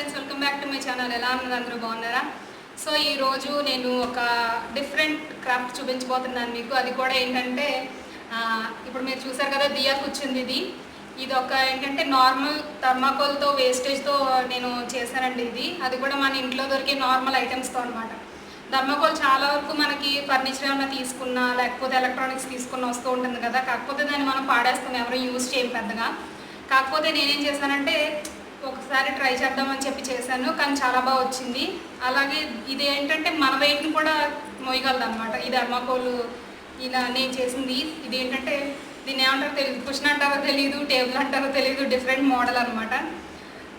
Friends, welcome back to my channel. ఎలా ఉన్నారు? అందరూ బాగున్నారా? సో ఈరోజు నేను ఒక డిఫరెంట్ క్రాఫ్ట్ చూపించబోతున్నాను మీకు. అది కూడా ఏంటంటే ఇప్పుడు మీరు చూసారు కదా, దియా కూర్చుంది. ఇది ఒక ఏంటంటే నార్మల్ థర్మాకోల్తో వేస్టేజ్తో నేను చేశానండి. అది కూడా మన ఇంట్లో దొరికే నార్మల్ ఐటమ్స్తో అనమాట. థర్మాకోల్ చాలా వరకు మనకి ఫర్నిచర్ ఏమైనా తీసుకున్నా లేకపోతే ఎలక్ట్రానిక్స్ తీసుకున్న వస్తూ ఉంటుంది కదా, కాకపోతే దాన్ని మనం పాడేస్తాం, ఎవరు యూజ్ చేయం పెద్దగా. కాకపోతే నేనేం చేశానంటే ఒకసారి ట్రై చేద్దామని చెప్పి చేశాను, కానీ చాలా బాగా వచ్చింది. అలాగే ఇది ఏంటంటే మన వెయిట్ని కూడా మోయగలదు అనమాట. ఈ థర్మాకోల్ ఇలా నేను చేసింది. ఇది ఏంటంటే దీన్ని ఏమంటారో తెలియదు, కుషన్ అంటారో తెలియదు, టేబుల్ అంటారో తెలియదు, డిఫరెంట్ మోడల్ అనమాట.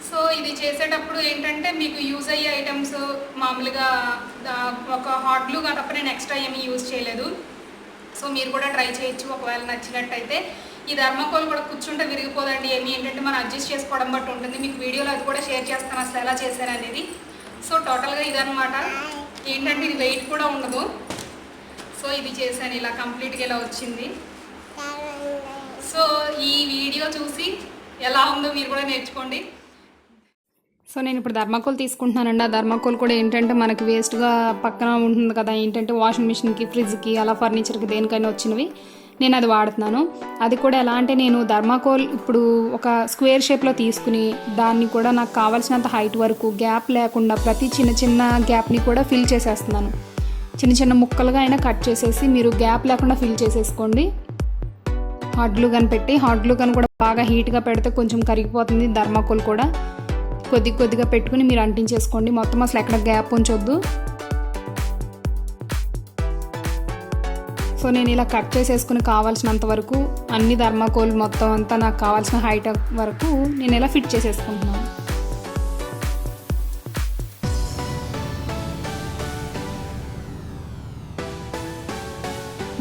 సో ఇది చేసేటప్పుడు ఏంటంటే మీకు యూజ్ అయ్యే ఐటమ్స్ మామూలుగా ఒక హాట్ గ్లూ తప్ప నేను ఎక్స్ట్రా ఏమీ యూజ్ చేయలేదు. సో మీరు కూడా ట్రై చేయొచ్చు ఒకవేళ నచ్చినట్టయితే. ఈ థర్మాకోల్ కూడా కూర్చుంటే విరిగిపోదండి. ఏంటంటే మనం అడ్జస్ట్ చేసుకోవడం బట్టి ఉంటుంది. మీకు వీడియోలో అది కూడా షేర్ చేస్తాను అసలు ఎలా చేశాను అనేది. సో టోటల్గా ఇదనమాట. ఏంటంటే ఇది వెయిట్ కూడా ఉండదు. సో ఇది చేశాను, ఇలా కంప్లీట్గా ఇలా వచ్చింది. సో ఈ వీడియో చూసి ఎలా ఉందో మీరు కూడా నేర్చుకోండి. సో నేను ఇప్పుడు థర్మాకోల్ తీసుకుంటున్నానండి. ఆ థర్మాకోల్ కూడా ఏంటంటే మనకి వేస్ట్గా పక్కన ఉంటుంది కదా, ఏంటంటే వాషింగ్ మిషన్కి, ఫ్రిడ్జ్కి, అలా ఫర్నిచర్కి దేనికైనా వచ్చినవి నేను అది వాడుతున్నాను. అది కూడా ఎలా అంటే నేను థర్మాకోల్ ఇప్పుడు ఒక స్క్వేర్ షేప్లో తీసుకుని దాన్ని కూడా నాకు కావాల్సినంత హైట్ వరకు గ్యాప్ లేకుండా ప్రతి చిన్న చిన్న గ్యాప్ని కూడా ఫిల్ చేసేస్తున్నాను. చిన్న చిన్న ముక్కలుగా అయినా కట్ చేసేసి మీరు గ్యాప్ లేకుండా ఫిల్ చేసేసుకోండి. హాట్ గ్లూ గన్ పెట్టి, హాట్ గ్లూ గన్ కూడా బాగా హీట్గా పెడితే కొంచెం కరిగిపోతుంది. థర్మాకోల్ కూడా కొద్దిగా పెట్టుకుని మీరు అంటించేసుకోండి. మొత్తం అసలు ఎక్కడ గ్యాప్ ఉంచొద్దు. సో నేను ఇలా కట్ చేసేసుకుని కావాల్సినంత వరకు అన్ని థర్మాకోల్ మొత్తం అంతా నాకు కావాల్సిన హైట్ వరకు నేను ఇలా ఫిట్ చేసేసుకుంటున్నాను.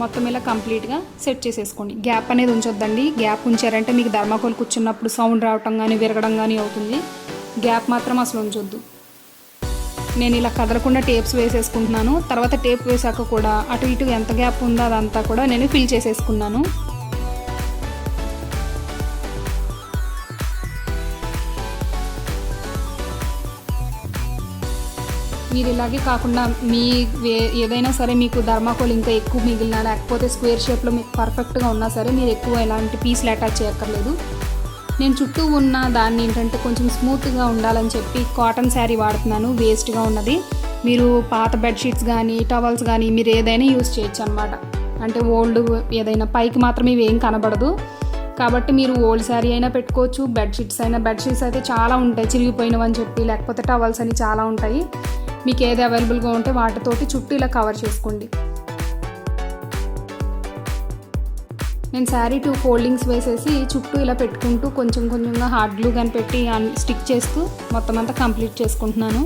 మొత్తం ఇలా కంప్లీట్గా సెట్ చేసేసుకోండి. గ్యాప్ అనేది ఉంచొద్దండి. గ్యాప్ ఉంచారంటే మీకు థర్మాకోల్ కూర్చున్నప్పుడు సౌండ్ రావటం కానీ విరగడం కానీ అవుతుంది. గ్యాప్ మాత్రం అసలు ఉంచొద్దు. నేను ఇలా కదలకుండా టేప్స్ వేసేసుకుంటున్నాను. తర్వాత టేప్ వేసాక కూడా అటు ఇటు ఎంత గ్యాప్ ఉందో అదంతా కూడా నేను ఫిల్ చేసేసుకున్నాను. మీరు ఇలాగే కాకుండా మీ ఏదైనా సరే మీకు థర్మాకోల్ ఇంకా ఎక్కువ మిగిలినా లేకపోతే స్క్వేర్ షేప్లో మీకు పర్ఫెక్ట్గా ఉన్నా సరే మీరు ఎక్కువ ఎలాంటి పీస్లు అటాచ్ చేయక్కర్లేదు. నేను చుట్టూ ఉన్న దాన్ని ఏంటంటే కొంచెం స్మూత్గా ఉండాలని చెప్పి కాటన్ శారీ వాడుతున్నాను, వేస్ట్గా ఉన్నది. మీరు పాత బెడ్షీట్స్ కానీ టవల్స్ కానీ మీరు ఏదైనా యూజ్ చేయొచ్చు అనమాట. అంటే ఓల్డ్ ఏదైనా పైకి మాత్రం ఇవి ఏం కనబడదు కాబట్టి మీరు ఓల్డ్ శారీ అయినా పెట్టుకోవచ్చు. బెడ్షీట్స్ అయితే చాలా ఉంటాయి చిరిగిపోయినవని చెప్పి, లేకపోతే టవల్స్ అని చాలా ఉంటాయి. మీకు ఏది అవైలబుల్గా ఉంటే వాటితోటి చుట్టూ ఇలా కవర్ చేసుకోండి. నేను శారీ 2 ఫోల్డింగ్స్ వేసేసి చుట్టూ ఇలా పెట్టుకుంటూ కొంచెంగా హాట్ గ్లూ గన్ పెట్టి స్టిక్ చేస్తూ మొత్తం అంతా కంప్లీట్ చేసుకుంటున్నాను.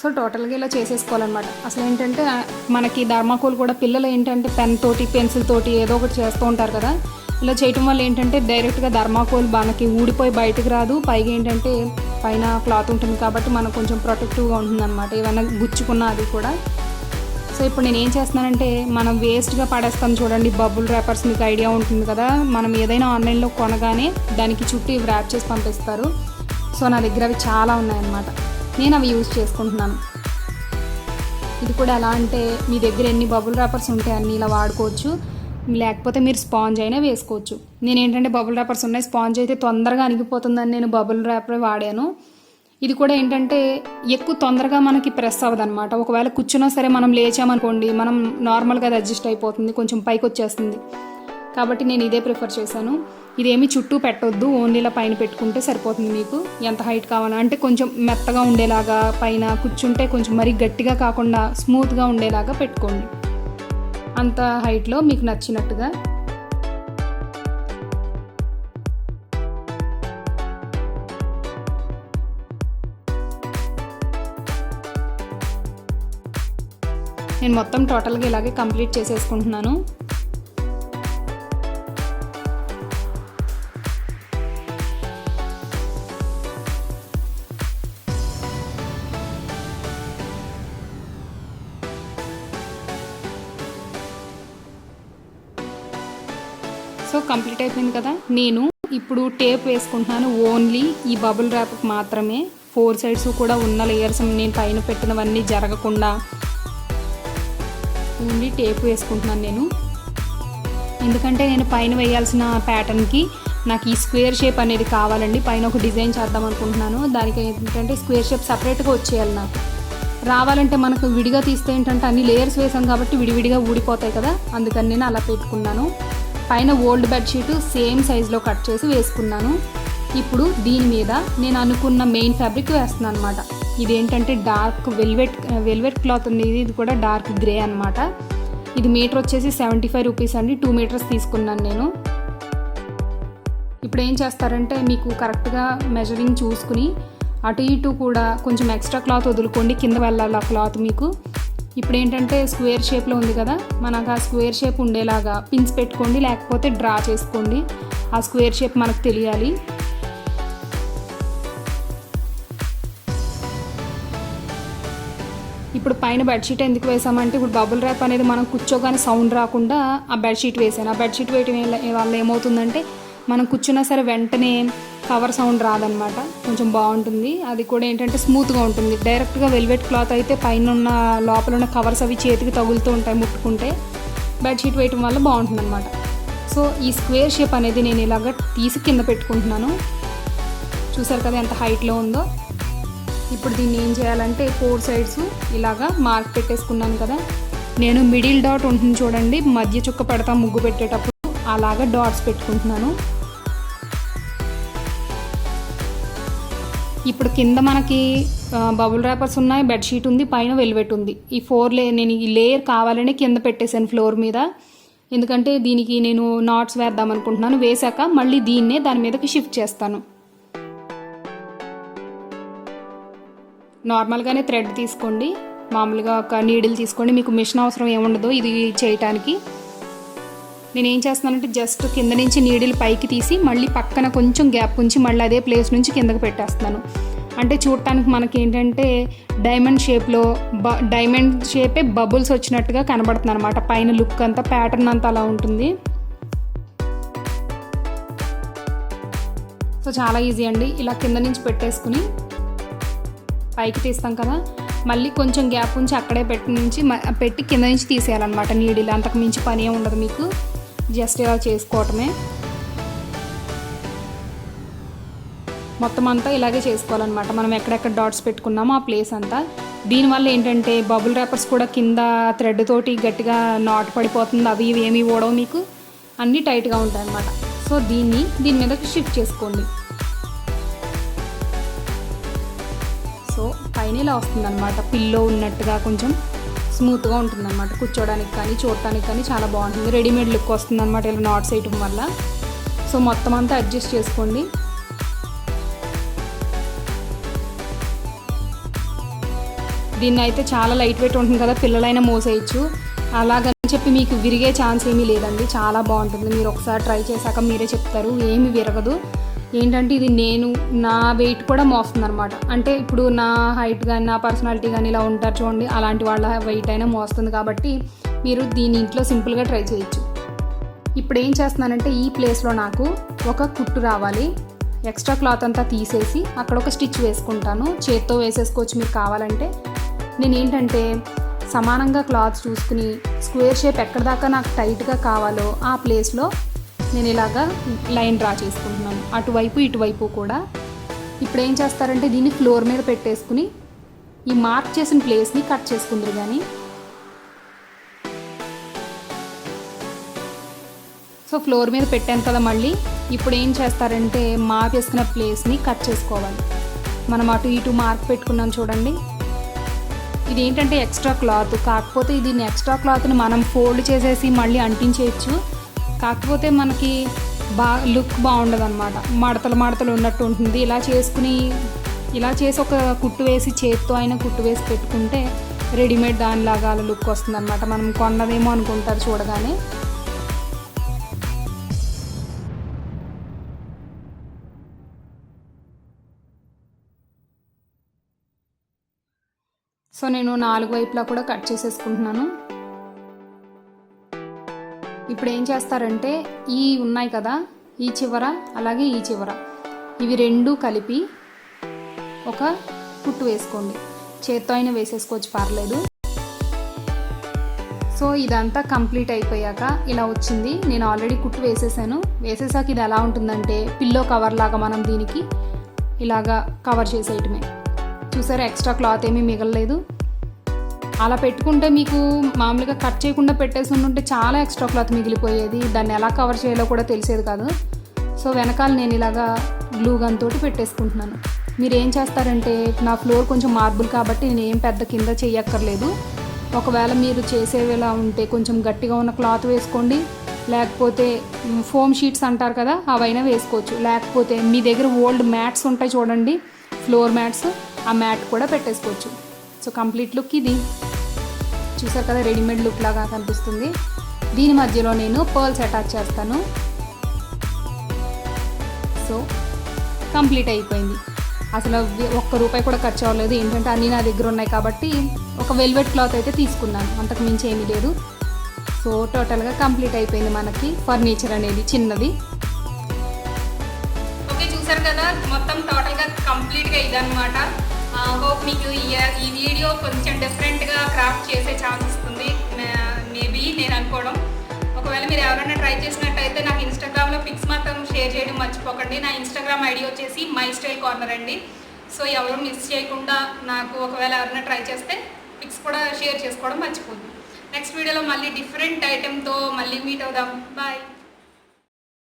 సో టోటల్గా ఇలా చేసేసుకోవాలన్నమాట. అసలు ఏంటంటే మనకి థర్మాకోల్ కూడా పిల్లలు ఏంటంటే పెన్ తోటి పెన్సిల్ తోటి ఏదో ఒకటి చేస్తూ ఉంటారు కదా. ఇలా చేయటం వల్ల ఏంటంటే డైరెక్ట్గా థర్మాకోల్ మనకి ఊడిపోయి బయటకు రాదు. పైగా ఏంటంటే పైన క్లాత్ ఉంటుంది కాబట్టి మనకు కొంచెం ప్రొటెక్టివ్గా ఉంటుందన్నమాట, ఏమైనా గుచ్చుకున్నా అది కూడా. సో ఇప్పుడు నేను ఏం చేస్తున్నానంటే మనం వేస్ట్గా పడేస్తాం చూడండి, బబుల్ ర్యాపర్స్ మీకు ఐడియా ఉంటుంది కదా. మనం ఏదైనా ఆన్లైన్లో కొనగానే దానికి చుట్టూ ఇవి ర్యాప్ చేసి పంపిస్తారు. సో నా దగ్గర అవి చాలా ఉన్నాయన్నమాట, నేను అవి యూజ్ చేసుకుంటున్నాను. ఇది కూడా ఎలా అంటే మీ దగ్గర ఎన్ని బబుల్ ర్యాపర్స్ ఉంటే అన్ని ఇలా వాడుకోవచ్చు. లేకపోతే మీరు స్పాంజ్ అయినా వేసుకోవచ్చు. నేను ఏంటంటే బబుల్ ర్యాపర్స్ ఉన్నాయి, స్పాంజ్ అయితే తొందరగా అణిగిపోతుందని నేను బబుల్ ర్యాపర్ వాడాను. ఇది కూడా ఏంటంటే ఎక్కువ తొందరగా మనకి ప్రెస్ అవ్వదన్నమాట. ఒకవేళ కూర్చున్నా సరే మనం లేచామనుకోండి, మనం నార్మల్గా అది అడ్జస్ట్ అయిపోతుంది, కొంచెం పైకి వచ్చేస్తుంది. కాబట్టి నేను ఇదే ప్రిఫర్ చేశాను. ఇదేమీ చుట్టూ పెట్టొద్దు, ఓన్లీ ఇలా పైన పెట్టుకుంటే సరిపోతుంది. మీకు ఎంత హైట్ కావాలా అంటే కొంచెం మెత్తగా ఉండేలాగా, పైన కూర్చుంటే కొంచెం మరీ గట్టిగా కాకుండా స్మూత్గా ఉండేలాగా పెట్టుకోండి. అంత హైట్లో మీకు నచ్చినట్టుగా. నేను మొత్తం టోటల్గా ఇలాగే కంప్లీట్ చేసేసుకుంటున్నాను. సో కంప్లీట్ అయిపోయింది కదా. నేను ఇప్పుడు టేప్ వేసుకుంటున్నాను ఓన్లీ ఈ బబుల్ ర్యాప్కి మాత్రమే. 4 సైడ్స్ కూడా ఉన్న లేయర్స్ నేను పైన పెట్టినవన్నీ జరగకుండా ఓన్లీ టేప్ వేసుకుంటున్నాను నేను. ఎందుకంటే నేను పైన వేయాల్సిన ప్యాటర్న్కి నాకు ఈ స్క్వేర్ షేప్ అనేది కావాలండి. పైన ఒక డిజైన్ చేద్దాం అనుకుంటున్నాను. దానికి ఏంటంటే స్క్వేర్ షేప్ సపరేట్గా వచ్చేయాలి నాకు. రావాలంటే మనకు విడిగా తీస్తే ఏంటంటే అన్ని లేయర్స్ వేసాం కాబట్టి విడివిడిగా ఊడిపోతాయి కదా, అందుకని నేను అలా పెట్టుకున్నాను. పైన ఓల్డ్ బెడ్షీట్ సేమ్ సైజులో కట్ చేసి వేసుకున్నాను. ఇప్పుడు దీని మీద నేను అనుకున్న మెయిన్ ఫ్యాబ్రిక్ వేస్తున్నాను అనమాట. ఇదేంటంటే డార్క్ వెల్వెట్ క్లాత్ ఉంది. ఇది కూడా డార్క్ గ్రే అనమాట. ఇది మీటర్ వచ్చేసి 75 రూపీస్ అండి. 2 మీటర్స్ తీసుకున్నాను నేను. ఇప్పుడు ఏం చేస్తారంటే మీకు కరెక్ట్గా మెజరింగ్ చూసుకుని అటు ఇటు కూడా కొంచెం ఎక్స్ట్రా క్లాత్ వదులుకోండి, కింద వెళ్ళాలి ఆ క్లాత్ మీకు. ఇప్పుడు ఏంటంటే స్క్వేర్ షేప్లో ఉంది కదా, మనకు ఆ స్క్వేర్ షేప్ ఉండేలాగా పిన్స్ పెట్టుకోండి, లేకపోతే డ్రా చేసుకోండి. ఆ స్క్వేర్ షేప్ మనకు తెలియాలి. ఇప్పుడు పైన బెడ్షీట్ ఎందుకు వేసామంటే ఇప్పుడు బబుల్ ర్యాప్ అనేది మనం కూర్చోగానే సౌండ్ రాకుండా ఆ బెడ్షీట్ వేసాను. ఆ బెడ్షీట్ వేయటం వల్ల ఏమవుతుందంటే మనం కూర్చున్నా సరే వెంటనే కవర్ సౌండ్ రాదనమాట, కొంచెం బాగుంటుంది. అది కూడా ఏంటంటే స్మూత్గా ఉంటుంది. డైరెక్ట్గా వెల్వెట్ క్లాత్ అయితే పైన ఉన్న లోపల ఉన్న కవర్స్ అవి చేతికి తగులుతూ ఉంటాయి ముట్టుకుంటే. బెడ్షీట్ వేయటం వల్ల బాగుంటుంది అనమాట. సో ఈ స్క్వేర్ షేప్ అనేది నేను ఇలాగ తీసి కింద పెట్టుకుంటున్నాను. చూసారు కదా ఎంత హైట్లో ఉందో. ఇప్పుడు దీన్ని ఏం చేయాలంటే 4 సైడ్స్ ఇలాగా మార్క్ పెట్టేసుకున్నాను కదా. నేను మిడిల్ డాట్ ఉంటుంది చూడండి, మధ్య చుక్క పెడతా ముగ్గు పెట్టేటప్పుడు, అలాగా డాట్స్ పెట్టుకుంటున్నాను. ఇప్పుడు కింద మనకి బబుల్ ర్యాపర్స్ ఉన్నాయి, బెడ్షీట్ ఉంది, పైన వెల్వెట్ ఉంది. ఈ 4 నేను ఈ లేయర్ కావాలని కింద పెట్టేశాను ఫ్లోర్ మీద. ఎందుకంటే దీనికి నేను నాట్స్ వేద్దాం అనుకుంటున్నాను. వేసాక మళ్ళీ దీన్నే దాని మీదకి షిఫ్ట్ చేస్తాను. నార్మల్గానే థ్రెడ్ తీసుకోండి, మామూలుగా ఒక నీడిల్ తీసుకోండి, మీకు మిషన్ అవసరం ఏముండదు ఇది చేయటానికి. నేను ఏం చేస్తున్నానంటే జస్ట్ కింద నుంచి నీడిల్ పైకి తీసి మళ్ళీ పక్కన కొంచెం గ్యాప్ ఉంచి మళ్ళీ అదే ప్లేస్ నుంచి కిందకి పెట్టేస్తున్నాను. అంటే చూడటానికి మనకి ఏంటంటే డైమండ్ షేపే బబుల్స్ వచ్చినట్టుగా కనబడుతుంది అనమాట. పైన లుక్ అంతా ప్యాటర్న్ అంతా అలా ఉంటుంది. సో చాలా ఈజీ అండి. ఇలా కింద నుంచి పెట్టేసుకుని పైకి తీస్తాం కదా, మళ్ళీ కొంచెం గ్యాప్ ఉంచి అక్కడే పెట్టి కింద నుంచి తీసేయాలన్నమాట నీడిల్. అంతకు మించి పని ఏమి ఉండదు మీకు, జస్ట్ ఇలా చేసుకోవటమే. మొత్తం అంతా ఇలాగే చేసుకోవాలన్నమాట. మనం ఎక్కడెక్కడ డాట్స్ పెట్టుకున్నామో ఆ ప్లేస్ అంతా. దీనివల్ల ఏంటంటే బబుల్ ర్యాపర్స్ కూడా కింద థ్రెడ్ తోటి గట్టిగా నాట్ పడిపోతుంది, అవి ఇవి ఏమీ ఓడవు, మీకు అన్నీ టైట్గా ఉంటాయి అన్నమాట. సో దీని మీదకి షిఫ్ట్ చేసుకోండి. సో పైన ఇలా వస్తుంది అనమాట, పిల్లో ఉన్నట్టుగా కొంచెం స్మూత్గా ఉంటుంది అనమాట. కూర్చోడానికి కానీ చూడటానికి కానీ చాలా బాగుంటుంది. రెడీమేడ్ లుక్ వస్తుంది అనమాట ఇలా నాట్స్ వేయటం వల్ల. సో మొత్తం అంతా అడ్జస్ట్ చేసుకోండి. దీన్ని అయితే చాలా లైట్ వెయిట్ ఉంటుంది కదా, పిల్లలైనా మోసేయచ్చు. అలాగని చెప్పి మీకు విరిగే ఛాన్స్ ఏమీ లేదండి, చాలా బాగుంటుంది. మీరు ఒకసారి ట్రై చేశాక మీరే చెప్తారు, ఏమి విరగదు. ఏంటంటే ఇది నేను నా వెయిట్ కూడా మోస్తుంది అనమాట. అంటే ఇప్పుడు నా హైట్ కానీ నా పర్సనాలిటీ కానీ ఇలా ఉంటారు చూడండి, అలాంటి వాళ్ళ వెయిట్ అయినా మోస్తుంది. కాబట్టి మీరు దీని ఇంట్లో సింపుల్గా ట్రై చేయొచ్చు. ఇప్పుడు ఏం చేస్తున్నానంటే ఈ ప్లేస్లో నాకు ఒక కుట్టు రావాలి. ఎక్స్ట్రా క్లాత్ అంతా తీసేసి అక్కడ ఒక స్టిచ్ వేసుకుంటాను. చేత్తో వేసేసుకోవచ్చు మీరు కావాలంటే. నేను ఏంటంటే సమానంగా క్లాత్ చూసుకుని స్క్వేర్ షేప్ ఎక్కడ దాకా నాకు టైట్గా కావాలో ఆ ప్లేస్లో నేను ఇలాగా లైన్ డ్రా చేసుకుంటున్నాను, అటువైపు ఇటువైపు కూడా. ఇప్పుడు ఏం చేస్తారంటే దీన్ని ఫ్లోర్ మీద పెట్టేసుకుని ఈ మార్క్ చేసిన ప్లేస్ని కట్ చేసుకుందరు. కానీ సో ఫ్లోర్ మీద పెట్టాను కదా మళ్ళీ. ఇప్పుడు ఏం చేస్తారంటే మార్క్ చేసుకున్న ప్లేస్ని కట్ చేసుకోవాలి. మనం అటు ఇటు మార్క్ పెట్టుకున్నాం చూడండి. ఇది ఏంటంటే ఎక్స్ట్రా క్లాత్, కాకపోతే దీన్ని ఎక్స్ట్రా క్లాత్ని మనం ఫోల్డ్ చేసేసి మళ్ళీ అంటించేయచ్చు. కాకపోతే మనకి లుక్ బాగుండదు అనమాట, మడతలు ఉన్నట్టు ఉంటుంది. ఇలా చేసి ఒక కుట్టు వేసి చేత్తో అయినా కుట్టు వేసి పెట్టుకుంటే రెడీమేడ్ దానిలాగా అలా లుక్ వస్తుంది అనమాట. మనం కొన్నదేమో అనుకుంటారు చూడగానే. సో నేను 4 వైపులా కూడా కట్ చేసేసుకుంటున్నాను. ఇప్పుడు ఏం చేస్తారంటే ఈ ఉన్నాయి కదా, ఈ చివర అలాగే ఈ చివర, ఇవి రెండు కలిపి ఒక కుట్టు వేసుకోండి. చేత్తో అయినా వేసేసుకోవచ్చు, పర్లేదు. సో ఇదంతా కంప్లీట్ అయిపోయాక ఇలా వచ్చింది. నేను ఆల్రెడీ కుట్టు వేసేసాక ఇది ఎలా ఉంటుందంటే పిల్లో కవర్ లాగా మనం దీనికి ఇలాగా కవర్ చేసేయటమే. చూసారా, ఎక్స్ట్రా క్లాత్ ఏమీ మిగలలేదు. అలా పెట్టుకుంటే మీకు మామూలుగా కట్ చేయకుండా పెట్టేసి ఉంటే చాలా ఎక్స్ట్రా క్లాత్ మిగిలిపోయేది, దాన్ని ఎలా కవర్ చేయాలో కూడా తెలిసేది కాదు. సో వెనకాల నేను ఇలాగా గ్లూ గన్ తోటి పెట్టేసుకుంటున్నాను. మీరు ఏం చేస్తారంటే, నా ఫ్లోర్ కొంచెం మార్బుల్ కాబట్టి నేను ఏం పెద్ద కింద చేయక్కర్లేదు. ఒకవేళ మీరు చేసేవేలా ఉంటే కొంచెం గట్టిగా ఉన్న క్లాత్ వేసుకోండి, లేకపోతే ఫోమ్ షీట్స్ అంటారు కదా, అవైనా వేసుకోవచ్చు. లేకపోతే మీ దగ్గర ఓల్డ్ మ్యాట్స్ ఉంటాయి చూడండి, ఫ్లోర్ మ్యాట్స్, ఆ మ్యాట్ కూడా పెట్టేసుకోవచ్చు. సో కంప్లీట్ లుక్ ఇది. చూసారు కదా, రెడీమేడ్ లుక్ లాగా కనిపిస్తుంది. దీని మధ్యలో నేను పర్ల్స్ అటాచ్ చేస్తాను. సో కంప్లీట్ అయిపోయింది. అసలు ₹1 కూడా ఖర్చు అవ్వలేదు. ఏంటంటే అన్నీ నా దగ్గర ఉన్నాయి కాబట్టి ఒక వెల్వెట్ క్లాత్ అయితే తీసుకున్నాను, అంతకు మించి ఏమీ లేదు. సో టోటల్గా కంప్లీట్ అయిపోయింది మనకి ఫర్నిచర్ అనేది చిన్నది. ఓకే, చూసారు కదా, మొత్తం టోటల్గా కంప్లీట్గా ఇదన్నమాట. హోప్ మీకు ఈ వీడియో కొంచెం డిఫరెంట్గా క్రాఫ్ట్ చేసే ఛాన్స్ ఇస్తుంది మేబీ, నేను అనుకోవడం. ఒకవేళ మీరు ఎవరైనా ట్రై చేసినట్టయితే నాకు ఇన్స్టాగ్రామ్లో పిక్స్ మాత్రం షేర్ చేయడం మర్చిపోకండి. నా ఇన్స్టాగ్రామ్ ఐడి వచ్చేసి మై స్టైల్ కార్నర్ అండి. సో ఎవరు మిస్ చేయకుండా నాకు ఒకవేళ ఎవరైనా ట్రై చేస్తే పిక్స్ కూడా షేర్ చేసుకోవడం మర్చిపోద్దు. నెక్స్ట్ వీడియోలో మళ్ళీ డిఫరెంట్ ఐటెంతో మళ్ళీ మీట్ అవుదాం. బాయ్.